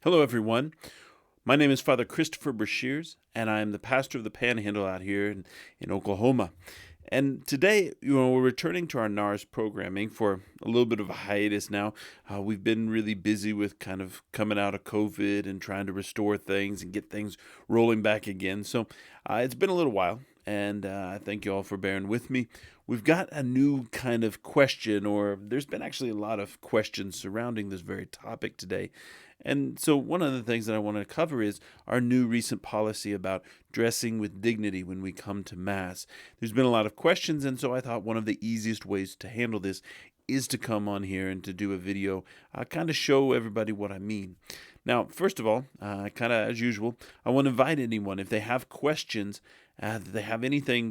Hello, everyone. My name is Father Christopher Brashears, and I am the pastor of the Panhandle out here in Oklahoma. And today, we're returning to our Gnarus programming for a little bit of a hiatus now. We've been really busy with kind of coming out of COVID and trying to restore things and get things rolling back again. So it's been a little while, and I thank you all for bearing with me. We've got a new kind of question, or there's been actually a lot of questions surrounding this very topic today. And so, one of the things that I want to cover is our new recent policy about dressing with dignity when we come to Mass. There's been a lot of questions, and so I thought one of the easiest ways to handle this is to come on here and to do a video, kind of show everybody what I mean. Now, first of all, kind of as usual, I want to invite anyone, if they have questions, if they have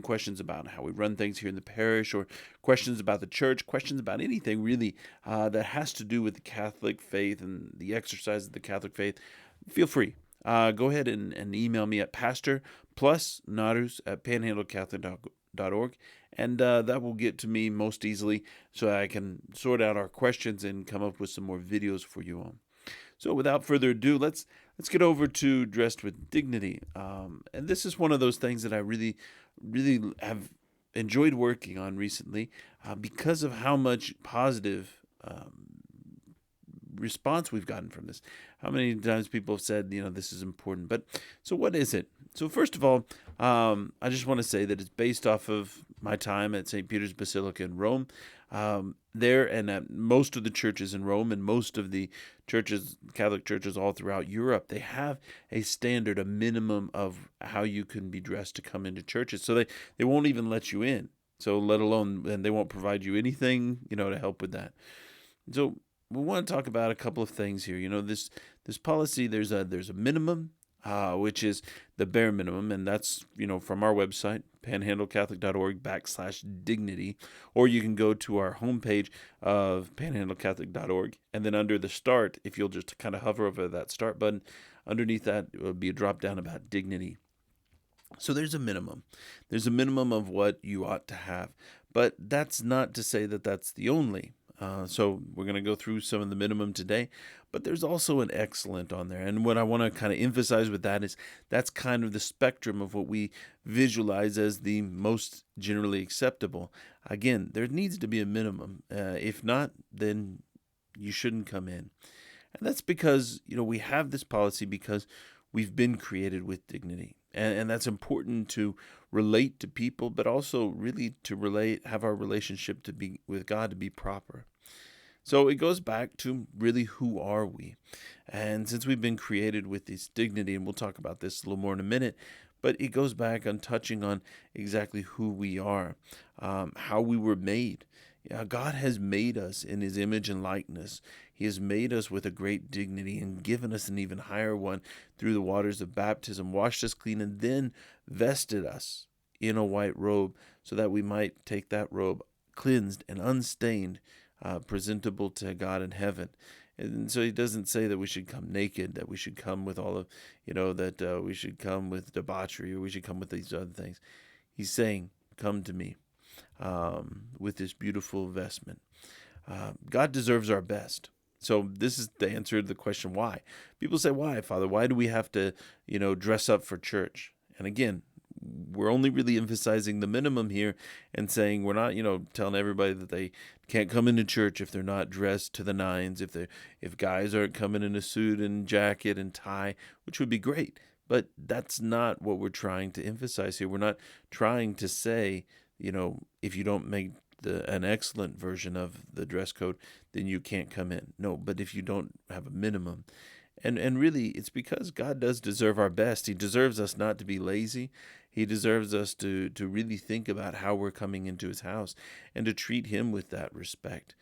questions about how we run things here in the parish, or questions about the church, questions about anything really that has to do with the Catholic faith and the exercise of the Catholic faith, feel free. Go ahead and email me at pastor plus Gnarus at panhandlecatholic.org, and that will get to me most easily so I can sort out our questions and come up with some more videos for you all. So without further ado, let's get over to dressed with dignity. And this is one of those things that I really have enjoyed working on recently because of how much positive response we've gotten from this. How many times people have said, this is important. But so what is it? So first of all, I just want to say that it's based off of my time at St. Peter's Basilica in Rome. There and at most of the churches in Rome and most of the churches, Catholic churches all throughout Europe, they have a standard, a minimum of how you can be dressed to come into churches. So they won't even let you in. So let alone, and they won't provide you anything, to help with that. So we want to talk about a couple of things here. This policy, there's a minimum, which is the bare minimum, and that's from our website, panhandlecatholic.org/dignity, or you can go to our homepage of panhandlecatholic.org, and then under the start, if you'll just kind of hover over that start button, underneath that will be a drop down about dignity. So there's a minimum. There's a minimum of what you ought to have, but that's not to say that that's the only. So we're going to go through some of the minimum today, but there's also an excellent on there. And what I want to kind of emphasize with that is that's kind of the spectrum of what we visualize as the most generally acceptable. Again, there needs to be a minimum. If not, then you shouldn't come in. And that's because, we have this policy because we've been created with dignity. And that's important to relate to people, but also really to have our relationship with God to be proper. So it goes back to really, who are we? And since we've been created with this dignity, and we'll talk about this a little more in a minute, but it goes back on touching on exactly who we are, how we were made. God has made us in his image and likeness. He has made us with a great dignity and given us an even higher one through the waters of baptism, washed us clean, and then vested us in a white robe so that we might take that robe cleansed and unstained, presentable to God in heaven. And so he doesn't say that we should come naked, that we should come with all of, that we should come with debauchery, or we should come with these other things. He's saying, come to me with this beautiful vestment. God deserves our best. So this is the answer to the question, why? People say, why, Father? Why do we have to, dress up for church? And again, we're only really emphasizing the minimum here and saying we're not, telling everybody that they can't come into church if they're not dressed to the nines, if guys aren't coming in a suit and jacket and tie, which would be great. But that's not what we're trying to emphasize here. We're not trying to say, if you don't make an excellent version of the dress code, then you can't come in. No, but if you don't have a minimum. And really, it's because God does deserve our best. He deserves us not to be lazy. He deserves us to really think about how we're coming into his house and to treat him with that respect.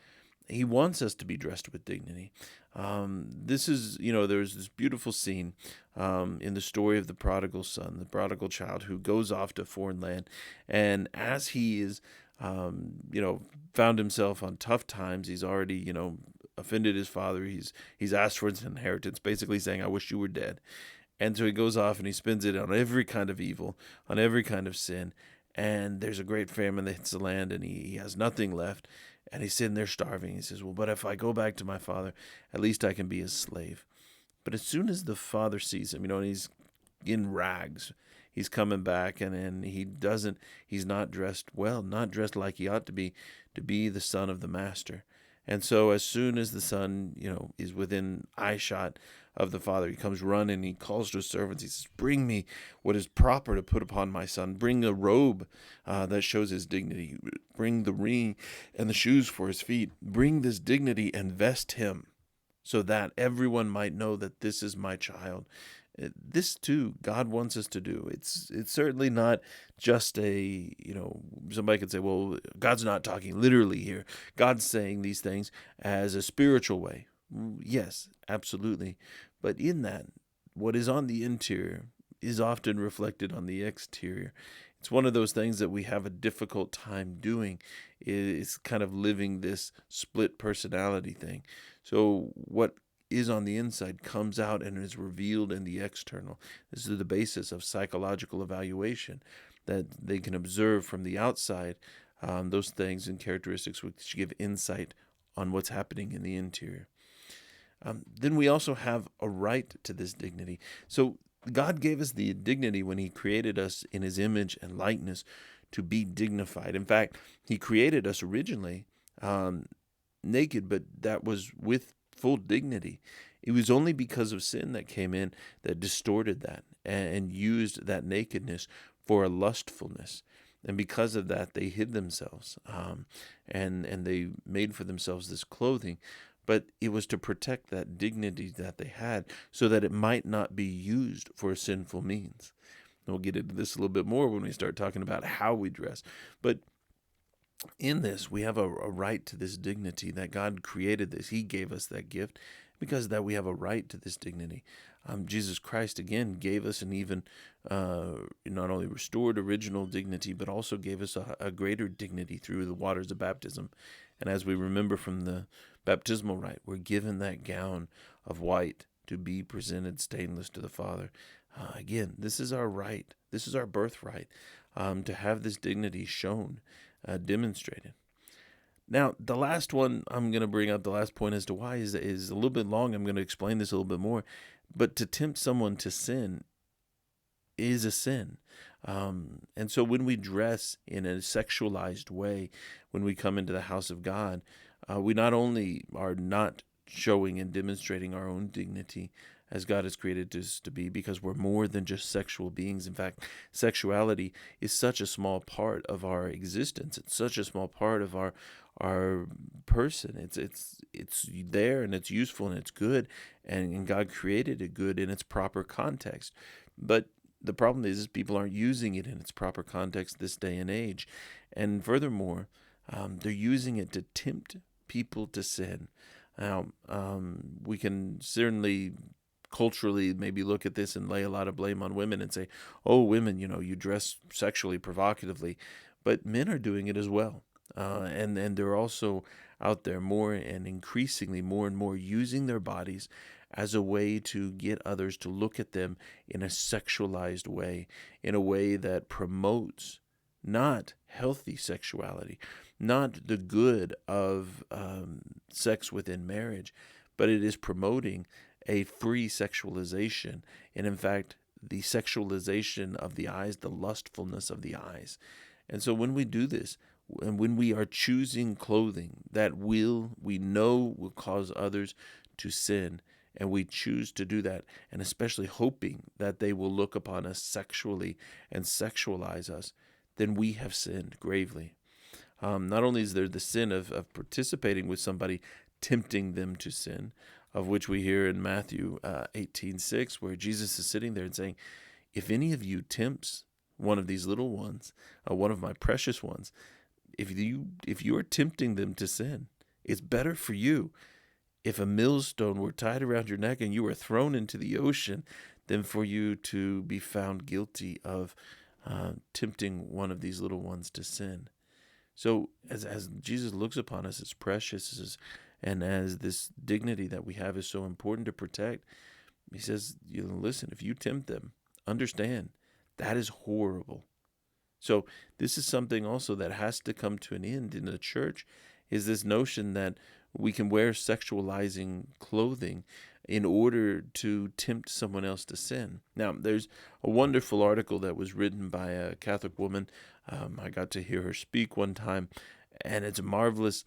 He wants us to be dressed with dignity. This is, there's this beautiful scene in the story of the prodigal son, the prodigal child who goes off to a foreign land. And as he is, found himself on tough times, he's already, offended his father. He's asked for his inheritance, basically saying, I wish you were dead. And so he goes off and he spends it on every kind of evil, on every kind of sin. And there's a great famine that hits the land, and he has nothing left. And he's sitting there starving. He says, well, but if I go back to my father, at least I can be his slave. But as soon as the father sees him, and he's in rags, he's coming back, and he's not dressed well, not dressed like he ought to be the son of the master. And so as soon as the son, is within eyeshot of the father, he comes running, he calls to his servants, he says, bring me what is proper to put upon my son. Bring a robe that shows his dignity. Bring the ring and the shoes for his feet. Bring this dignity and vest him, so that everyone might know that this is my child. This too, God wants us to do. It's certainly not just somebody could say, well, God's not talking literally here. God's saying these things as a spiritual way. Yes, absolutely. But in that, what is on the interior is often reflected on the exterior. It's one of those things that we have a difficult time doing, is kind of living this split personality thing. So what is on the inside comes out and is revealed in the external. This is the basis of psychological evaluation, that they can observe from the outside those things and characteristics which give insight on what's happening in the interior. Then we also have a right to this dignity. So God gave us the dignity when he created us in his image and likeness to be dignified. In fact, he created us originally naked, but that was with full dignity. It was only because of sin that came in that distorted that and used that nakedness for a lustfulness. And because of that, they hid themselves and they made for themselves this clothing. But it was to protect that dignity that they had so that it might not be used for sinful means. And we'll get into this a little bit more when we start talking about how we dress. But in this, we have a right to this dignity, that God created this. He gave us that gift. Because of that, we have a right to this dignity. Jesus Christ, again, gave us an even not only restored original dignity, but also gave us a greater dignity through the waters of baptism. And as we remember from the baptismal rite, we're given that gown of white to be presented stainless to the Father. Again, this is our right. This is our birthright, to have this dignity shown, demonstrated. Now, the last one I'm going to bring up, the last point as to why is a little bit long. I'm going to explain this a little bit more. But to tempt someone to sin is a sin. And so when we dress in a sexualized way, when we come into the house of God, we not only are not showing and demonstrating our own dignity as God has created us to be, because we're more than just sexual beings. In fact, sexuality is such a small part of our existence. It's such a small part of our person. It's there, and it's useful, and it's good, and God created it good in its proper context. But the problem is people aren't using it in its proper context this day and age. And furthermore, they're using it to tempt people to sin. Now, we can certainly culturally maybe look at this and lay a lot of blame on women and say, oh, women, you dress sexually provocatively. But men are doing it as well. And they're also out there more and increasingly more and more using their bodies as a way to get others to look at them in a sexualized way, in a way that promotes not healthy sexuality, not the good of sex within marriage, but it is promoting a free sexualization, and in fact, the sexualization of the eyes, the lustfulness of the eyes. And so when we do this, and when we are choosing clothing that we know will cause others to sin, and we choose to do that, and especially hoping that they will look upon us sexually and sexualize us, then we have sinned gravely. Not only is there the sin of participating with somebody, tempting them to sin, of which we hear in Matthew 18:6, where Jesus is sitting there and saying, if any of you tempts one of these little ones, one of my precious ones, if you are tempting them to sin, it's better for you if a millstone were tied around your neck and you were thrown into the ocean than for you to be found guilty of tempting one of these little ones to sin. So as Jesus looks upon us as precious, and as this dignity that we have is so important to protect, he says, listen, if you tempt them, understand that is horrible. So this is something also that has to come to an end in the church, is this notion that we can wear sexualizing clothing in order to tempt someone else to sin. Now, there's a wonderful article that was written by a Catholic woman. I got to hear her speak one time, and it's a marvelous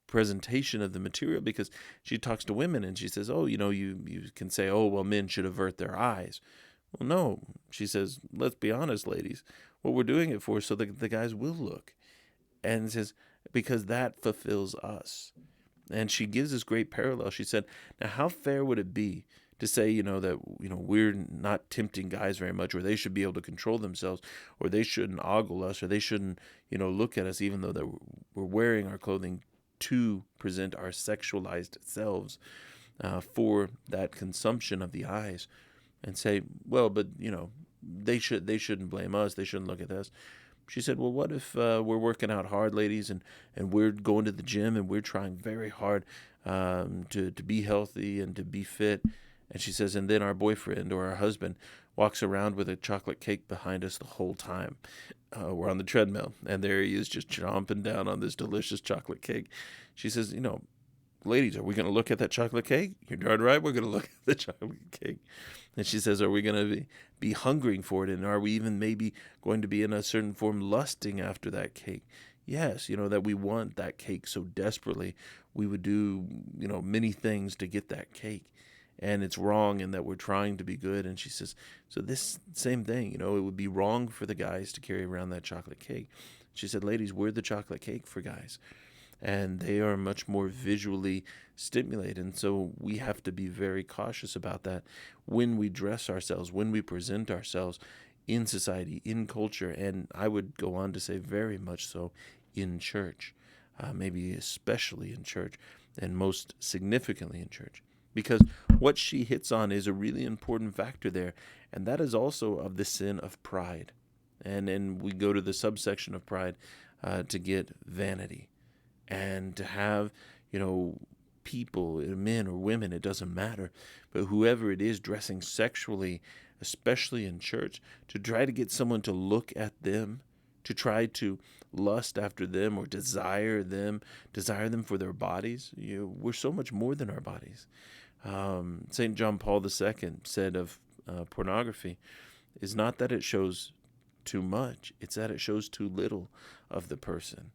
presentation of the material, because she talks to women and she says, oh, you can say, oh, well, men should avert their eyes. Well, no, she says, let's be honest, ladies. What we're doing it for is so that the guys will look. And says, because that fulfills us. And she gives this great parallel. She said, now, how fair would it be to say, that, we're not tempting guys very much, or they should be able to control themselves, or they shouldn't ogle us, or they shouldn't, look at us, even though that we're wearing our clothing to present our sexualized selves for that consumption of the eyes, and say, well, but, they shouldn't blame us. They shouldn't look at us. She said, well, what if we're working out hard, ladies, and we're going to the gym and we're trying very hard to be healthy and to be fit. And she says, and then our boyfriend or our husband walks around with a chocolate cake behind us the whole time. We're on the treadmill, and there he is just chomping down on this delicious chocolate cake. She says, ladies, are we going to look at that chocolate cake? You're darn right we're going to look at the chocolate cake. And she says, are we going to be hungering for it? And are we even maybe going to be in a certain form lusting after that cake? Yes, that we want that cake so desperately. We would do, many things to get that cake. And it's wrong in that we're trying to be good. And she says, so this same thing, it would be wrong for the guys to carry around that chocolate cake. She said, ladies, we're the chocolate cake for guys. And they are much more visually stimulated. And so we have to be very cautious about that when we dress ourselves, when we present ourselves in society, in culture, and I would go on to say very much so in church, maybe especially in church, and most significantly in church. Because what she hits on is a really important factor there, and that is also of the sin of pride. And then we go to the subsection of pride to get vanity. And to have, people, men or women, it doesn't matter, but whoever it is dressing sexually, especially in church, to try to get someone to look at them, to try to lust after them or desire them for their bodies. We're so much more than our bodies. St. John Paul II said of pornography is not that it shows too much, it's that it shows too little of the person.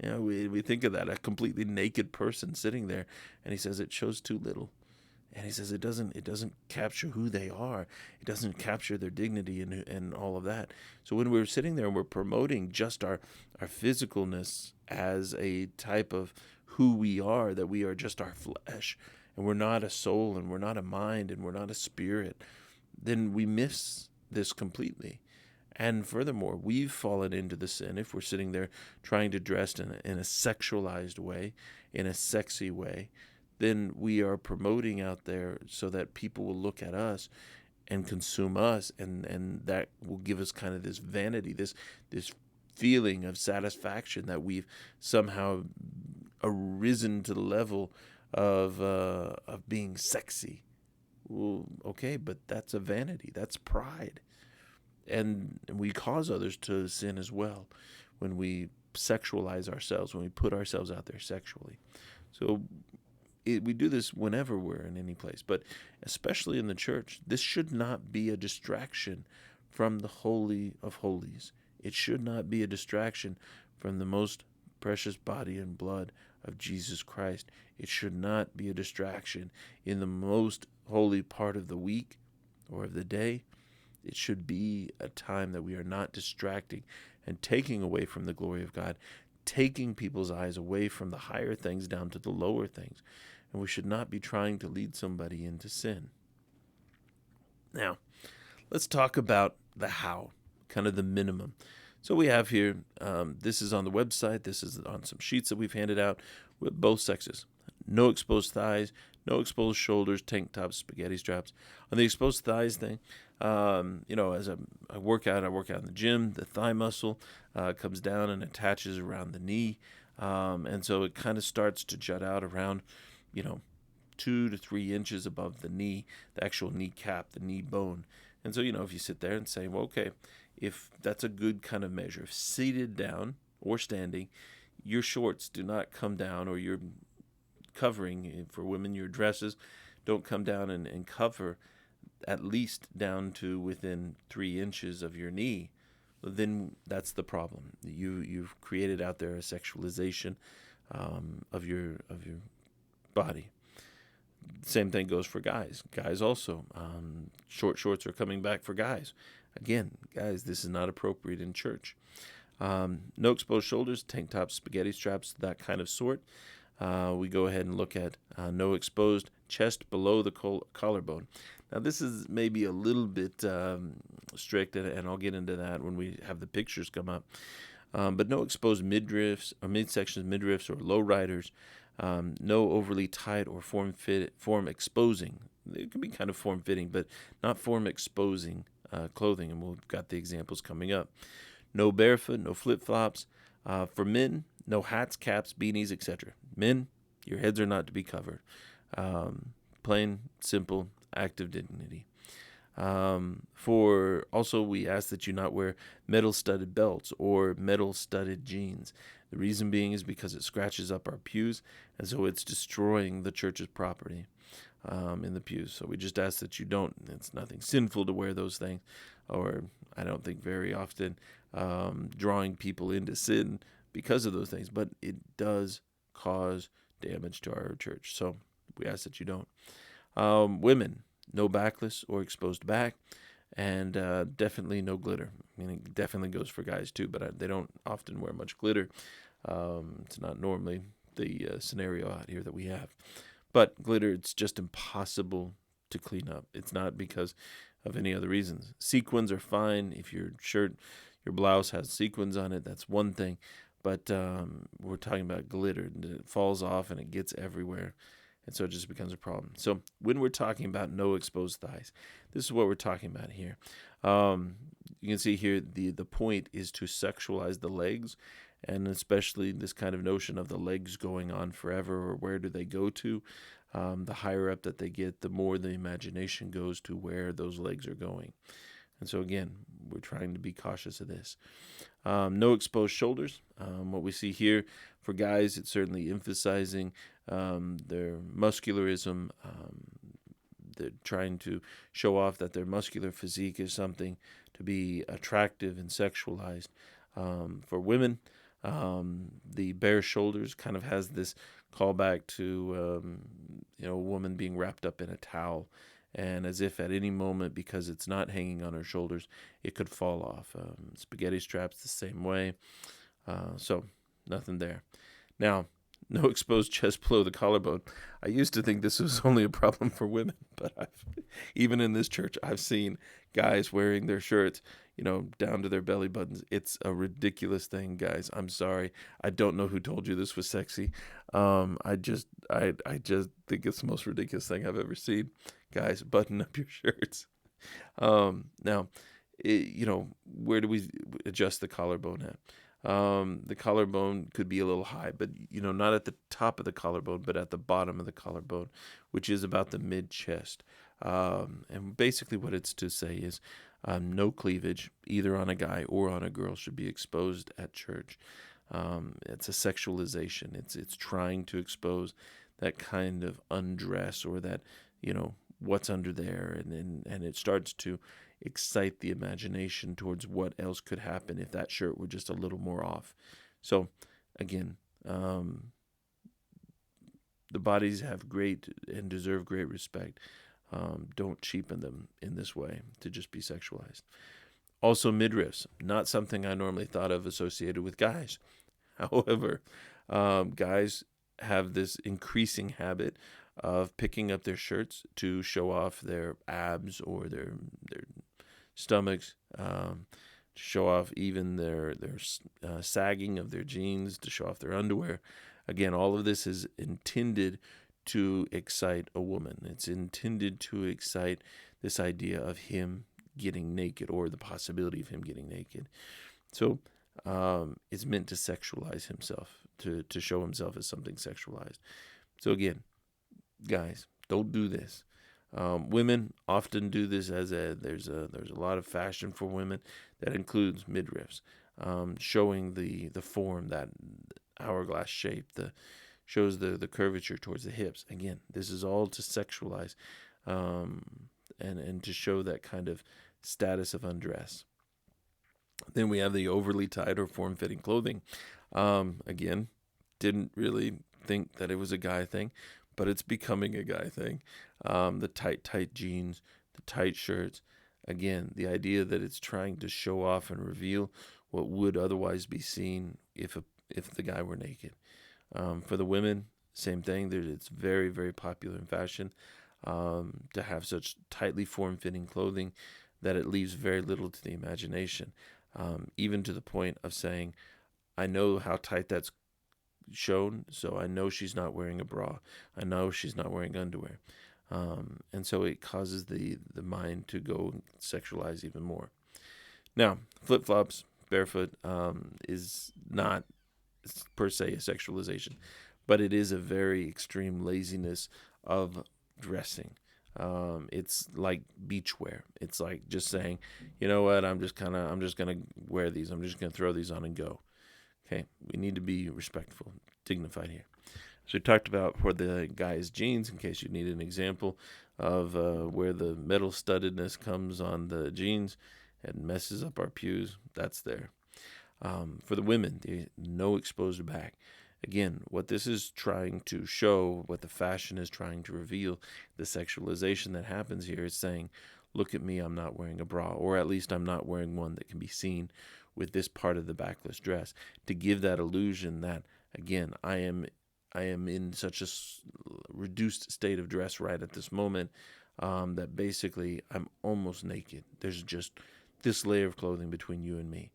We think of that, a completely naked person sitting there, and he says it shows too little. And he says it doesn't capture who they are. It doesn't capture their dignity and all of that. So when we're sitting there and we're promoting just our physicalness as a type of who we are, that we are just our flesh, and we're not a soul, and we're not a mind, and we're not a spirit, then we miss this completely. And furthermore, we've fallen into the sin if we're sitting there trying to dress in a sexualized way, in a sexy way. Then we are promoting out there so that people will look at us and consume us, and that will give us kind of this vanity, this feeling of satisfaction that we've somehow arisen to the level of being sexy. Well, okay, but that's a vanity. That's pride. And we cause others to sin as well when we sexualize ourselves, when we put ourselves out there sexually. So we do this whenever we're in any place, but especially in the church. This should not be a distraction from the Holy of Holies. It should not be a distraction from the most precious body and blood of Jesus Christ. It should not be a distraction in the most holy part of the week or of the day. It should be a time that we are not distracting and taking away from the glory of God, taking people's eyes away from the higher things down to the lower things. And we should not be trying to lead somebody into sin. Now, let's talk about the how, kind of the minimum. So we have here, this is on the website, this is on some sheets that we've handed out with both sexes. No exposed thighs, no exposed shoulders, tank tops, spaghetti straps. On the exposed thighs thing, as I work out in the gym, the thigh muscle comes down and attaches around the knee. And so it kind of starts to jut out around, 2 to 3 inches above the knee, the actual kneecap, the knee bone. And so, if you sit there and say, well, okay, if that's a good kind of measure, if seated down or standing, your shorts do not come down, or your covering for women, your dresses don't come down and cover at least down to within 3 inches of your knee, then that's the problem. You've created out there a sexualization of your body. Same thing goes for guys. Guys also, short shorts are coming back for guys. Again, guys, this is not appropriate in church. No exposed shoulders, tank tops, spaghetti straps, that kind of sort. We go ahead and look at no exposed chest below the collarbone. Now, this is maybe a little bit strict, and I'll get into that when we have the pictures come up. But no exposed midriffs or midsections, midriffs, or low riders. No overly tight or form exposing. It can be kind of form fitting, but not form exposing clothing, and we've got the examples coming up. No barefoot, no flip flops. For men, no hats, caps, beanies, etc. Men, your heads are not to be covered. Plain, simple, act of dignity. For also, we ask that you not wear metal-studded belts or metal-studded jeans. The reason being is because it scratches up our pews, and so it's destroying the church's property in the pews. So we just ask that you don't. It's nothing sinful to wear those things, or I don't think very often drawing people into sin because of those things, but it does cause damage to our church. So we ask that you don't. Women, no backless or exposed back, and definitely no glitter. I mean, it definitely goes for guys too, but they don't often wear much glitter. It's not normally the scenario out here that we have. But glitter, it's just impossible to clean up. It's not because of any other reasons. Sequins are fine. If your shirt, your blouse has sequins on it, that's one thing. But we're talking about glitter. It falls off and it gets everywhere. And so it just becomes a problem. So when we're talking about no exposed thighs, this is what we're talking about here. You can see here the point is to sexualize the legs, and especially this kind of notion of the legs going on forever, or where do they go to. The higher up that they get, the more the imagination goes to where those legs are going. And so again, we're trying to be cautious of this. No exposed shoulders. What we see here for guys, it's certainly emphasizing their muscularism. They're trying to show off that their muscular physique is something to be attractive and sexualized. For women, the bare shoulders kind of has this callback to a woman being wrapped up in a towel, and as if at any moment, because it's not hanging on her shoulders, it could fall off. Spaghetti straps the same way. So nothing there. Now, no exposed chest below the collarbone. I used to think this was only a problem for women, but even in this church, I've seen guys wearing their shirts, down to their belly buttons. It's a ridiculous thing, guys. I'm sorry. I don't know who told you this was sexy. I just think it's the most ridiculous thing I've ever seen. Guys, button up your shirts. Now, where do we adjust the collarbone at? The collarbone could be a little high, but not at the top of the collarbone, but at the bottom of the collarbone, which is about the mid chest. And basically what it's to say is no cleavage, either on a guy or on a girl, should be exposed at church. It's a sexualization. It's trying to expose that kind of undress, or that, what's under there, and it starts to excite the imagination towards what else could happen if that shirt were just a little more off. So again, the bodies have great and deserve great respect. Don't cheapen them in this way to just be sexualized. Also, midriffs, not something I normally thought of associated with guys. However, guys have this increasing habit of picking up their shirts to show off their abs or their stomachs, to show off even their sagging of their jeans, to show off their underwear. Again, all of this is intended to excite a woman. It's intended to excite this idea of him getting naked, or the possibility of him getting naked. So it's meant to sexualize himself, to show himself as something sexualized. So again, guys, don't do this. Women often do this there's a lot of fashion for women that includes midriffs, showing the form, that hourglass shape, shows the curvature towards the hips. Again, this is all to sexualize, and to show that kind of status of undress. Then we have the overly tight or form-fitting clothing. Again, didn't really think that it was a guy thing, but it's becoming a guy thing. The tight jeans, the tight shirts. Again, the idea that it's trying to show off and reveal what would otherwise be seen if the guy were naked. For the women, same thing. It's very, very popular in fashion to have such tightly form-fitting clothing that it leaves very little to the imagination, even to the point of saying, I know how tight that's shown, so I know she's not wearing a bra. I know she's not wearing underwear. And so it causes the mind to go sexualize even more. Now, flip-flops, barefoot, is not per se a sexualization, but it is a very extreme laziness of dressing. It's like beachwear. It's like just saying, you know what, I'm just gonna wear these. I'm just gonna throw these on and go. Okay, we need to be respectful, dignified here. So we talked about for the guy's jeans, in case you need an example of where the metal studdedness comes on the jeans and messes up our pews. That's there. For the women, the no exposed back. Again, what this is trying to show, what the fashion is trying to reveal, the sexualization that happens here is saying, look at me, I'm not wearing a bra, or at least I'm not wearing one that can be seen with this part of the backless dress, to give that illusion that, again, I am in such a reduced state of dress right at this moment that basically I'm almost naked. There's just this layer of clothing between you and me.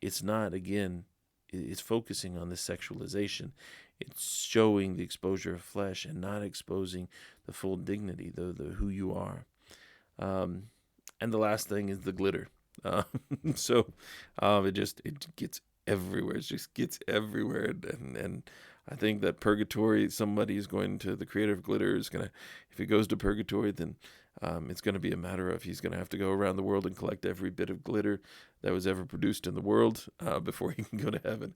It's not, again, it's focusing on the sexualization. It's showing the exposure of flesh and not exposing the full dignity, the who you are. And the last thing is the glitter. It gets everywhere. It just gets everywhere. And I think that purgatory, somebody is going to, the creator of glitter is going to, if he goes to purgatory, then it's going to be a matter of he's going to have to go around the world and collect every bit of glitter that was ever produced in the world before he can go to heaven.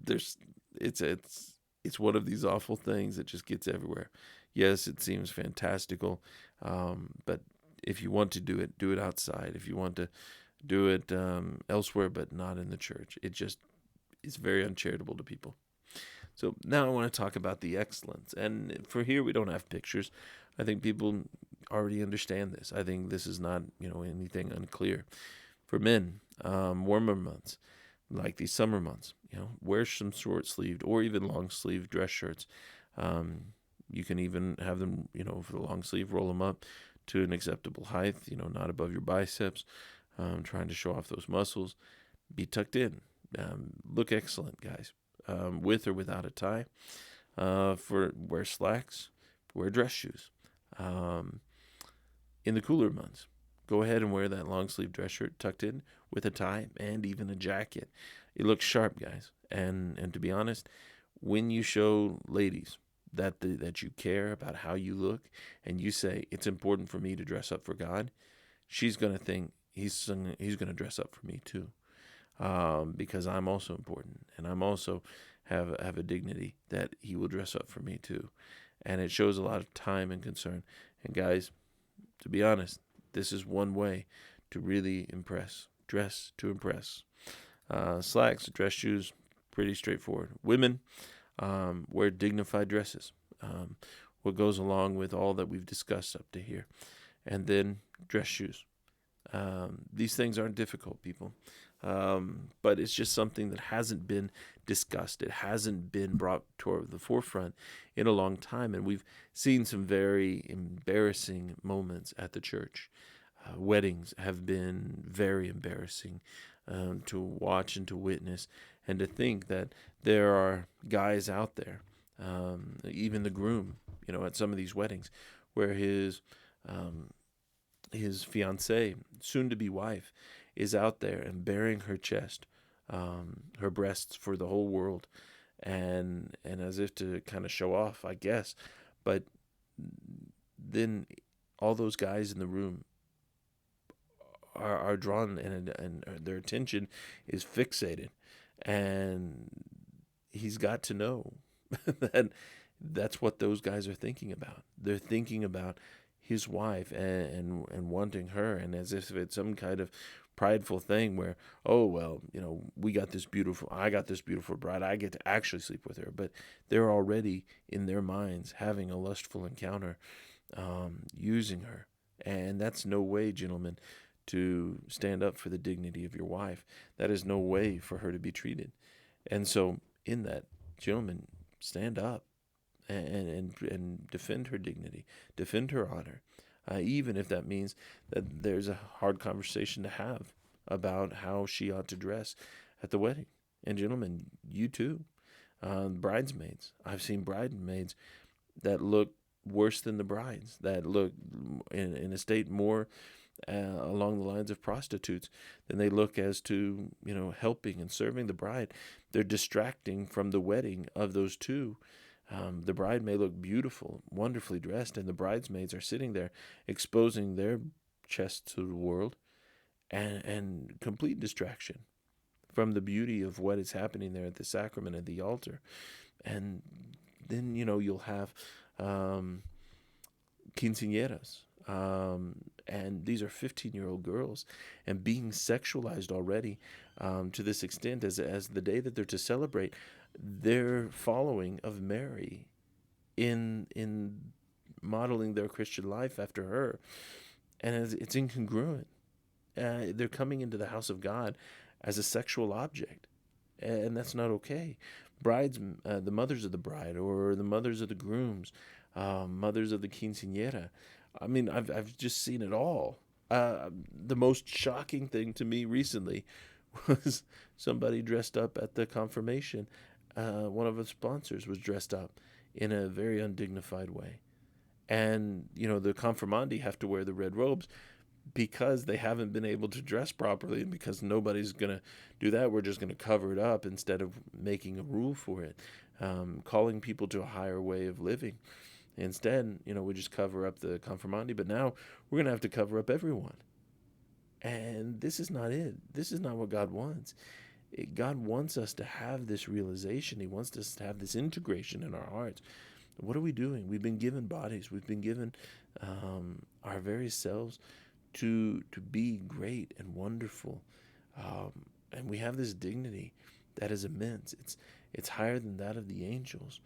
It's one of these awful things that just gets everywhere. Yes, it seems fantastical, but if you want to do it outside. If you want to do it elsewhere, but not in the church, it's very uncharitable to people. So now I want to talk about the excellence. And for here, we don't have pictures. I think people already understand this. I think this is not, anything unclear. For men, warmer months, like these summer months, wear some short-sleeved or even long-sleeved dress shirts. You can even have them, for the long sleeve, roll them up to an acceptable height, not above your biceps, trying to show off those muscles. Be tucked in. Look excellent, guys, with or without a tie. Wear slacks, wear dress shoes. In the cooler months, go ahead and wear that long sleeve dress shirt tucked in with a tie and even a jacket. It looks sharp, guys. And to be honest, when you show ladies that you care about how you look, and you say it's important for me to dress up for God, she's gonna think he's gonna dress up for me too, because I'm also important, and I'm also have a dignity that he will dress up for me too, and it shows a lot of time and concern. And guys, to be honest, this is one way to really impress. Dress to impress. Slacks, dress shoes, pretty straightforward. Women, wear dignified dresses, what goes along with all that we've discussed up to here. And then dress shoes. These things aren't difficult, people, but it's just something that hasn't been discussed. It hasn't been brought toward the forefront in a long time, and we've seen some very embarrassing moments at the church. Weddings have been very embarrassing to watch and to witness, and to think that there are guys out there, even the groom, at some of these weddings, where his fiancée, soon-to-be wife, is out there and bearing her chest, her breasts for the whole world, and as if to kind of show off, I guess. But then all those guys in the room are drawn, and their attention is fixated, and he's got to know that that's what those guys are thinking about. They're thinking about his wife and wanting her, and as if it's some kind of prideful thing where, oh well, I got this beautiful bride, I get to actually sleep with her. But they're already in their minds having a lustful encounter, using her. And that's no way, gentlemen, to stand up for the dignity of your wife. That is no way for her to be treated. And so, in that, gentlemen, stand up and defend her dignity, defend her honor, even if that means that there's a hard conversation to have about how she ought to dress at the wedding. And gentlemen, you too, bridesmaids. I've seen bridesmaids that look worse than the brides, that look in a state more along the lines of prostitutes than they look as to, helping and serving the bride. They're distracting from the wedding of those two. The bride may look beautiful, wonderfully dressed, and the bridesmaids are sitting there exposing their chests to the world, and complete distraction from the beauty of what is happening there at the sacrament at the altar. And then, you'll have quinceañeras. And these are 15-year-old girls, and being sexualized already to this extent as the day that they're to celebrate their following of Mary in modeling their Christian life after her. And it's incongruent. They're coming into the house of God as a sexual object, and that's not okay. Brides, the mothers of the bride, or the mothers of the grooms, mothers of the quinceañera. I mean, I've just seen it all. The most shocking thing to me recently was somebody dressed up at the confirmation. One of the sponsors was dressed up in a very undignified way. And, the confirmandi have to wear the red robes because they haven't been able to dress properly, and because nobody's going to do that. We're just going to cover it up instead of making a rule for it, calling people to a higher way of living. Instead, we just cover up the confirmandi, but now we're going to have to cover up everyone. And this is not it. This is not what God wants. God wants us to have this realization. He wants us to have this integration in our hearts. What are we doing? We've been given bodies. We've been given our very selves to be great and wonderful. And we have this dignity that is immense. It's higher than that of the angels.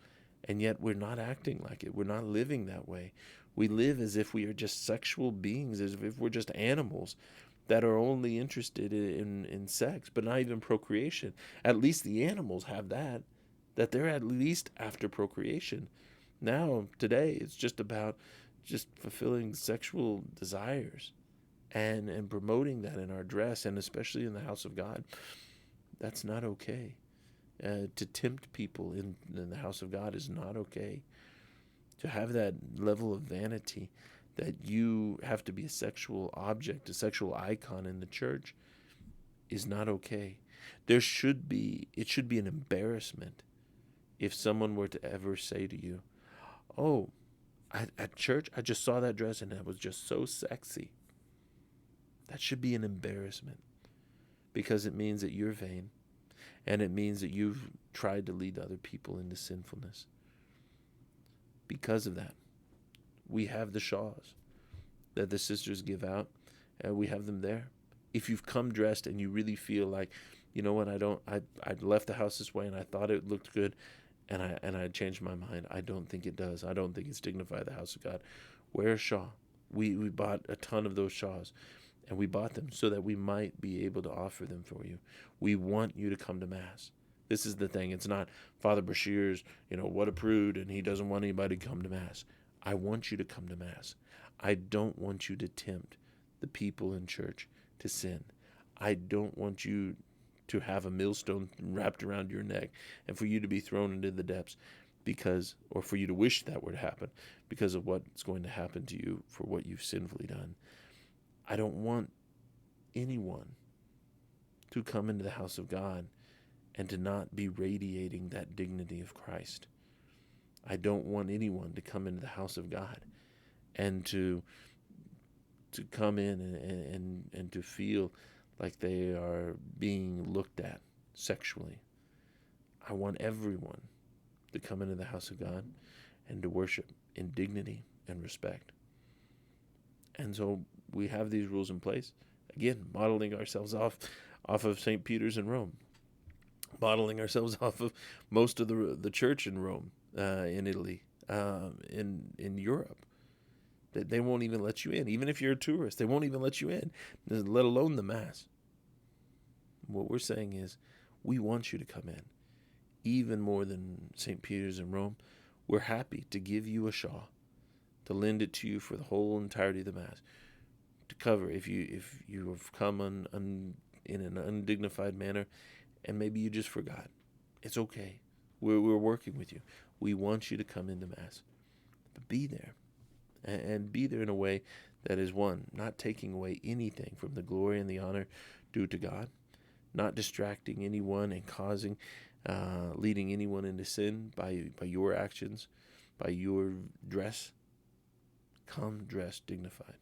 And yet we're not acting like it. We're not living that way. We live as if we are just sexual beings, as if we're just animals that are only interested in sex, but not even procreation. At least the animals have that they're at least after procreation. Now, today, it's just about just fulfilling sexual desires and promoting that in our dress, and especially in the house of God. That's not okay. To tempt people in the house of God is not okay. To have that level of vanity that you have to be a sexual object, a sexual icon in the church, is not okay. It should be an embarrassment if someone were to ever say to you, oh, at church, I just saw that dress and it was just so sexy. That should be an embarrassment, because it means that you're vain, and it means that you've tried to lead other people into sinfulness. Because of that, we have the shawls that the sisters give out, and we have them there. If you've come dressed and you really feel like, you know what, I left the house this way and I thought it looked good, and I changed my mind. I don't think it does. I don't think it's dignified the house of God. Wear a shawl. We bought a ton of those shawls, and we bought them so that we might be able to offer them for you. We want you to come to Mass. This is the thing. It's not Father Bashir's, what a prude, and he doesn't want anybody to come to Mass. I want you to come to Mass. I don't want you to tempt the people in church to sin. I don't want you to have a millstone wrapped around your neck and for you to be thrown into the depths or for you to wish that were to happen because of what's going to happen to you for what you've sinfully done. I don't want anyone to come into the house of God and to not be radiating that dignity of Christ. I don't want anyone to come into the house of God and to come in and to feel like they are being looked at sexually. I want everyone to come into the house of God and to worship in dignity and respect. And so we have these rules in place. Again, modeling ourselves off of St. Peter's in Rome, modeling ourselves off of most of the church in Rome, in Italy, in Europe. They won't even let you in. Even if you're a tourist, they won't even let you in, let alone the Mass. What we're saying is, we want you to come in. Even more than St. Peter's in Rome, we're happy to give you a shawl, to lend it to you for the whole entirety of the Mass, to cover if you have come in an undignified manner, and maybe you just forgot. It's okay. We're working with you. We want you to come into Mass, but be there, and be there in a way that is, one, not taking away anything from the glory and the honor due to God, not distracting anyone and causing, leading anyone into sin by your actions, by your dress. Come dressed dignified.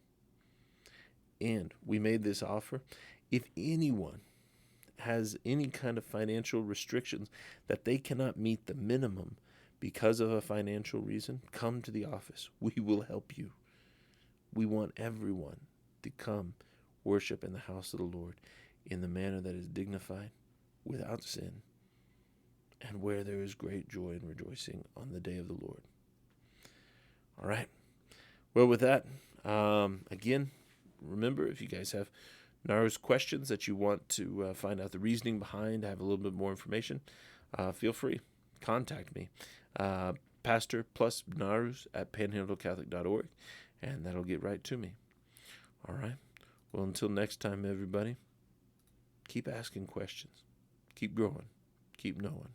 And we made this offer. If anyone has any kind of financial restrictions that they cannot meet the minimum because of a financial reason, come to the office. We will help you. We want everyone to come worship in the house of the Lord in the manner that is dignified, without sin, and where there is great joy and rejoicing on the day of the Lord. All right. Well, with that, again, remember, if you guys have Gnarus questions that you want to find out the reasoning behind, have a little bit more information, feel free. Contact me. Pastor plus Gnarus at panhandlecatholic.org, and that'll get right to me. All right. Well, until next time, everybody, keep asking questions. Keep growing. Keep knowing.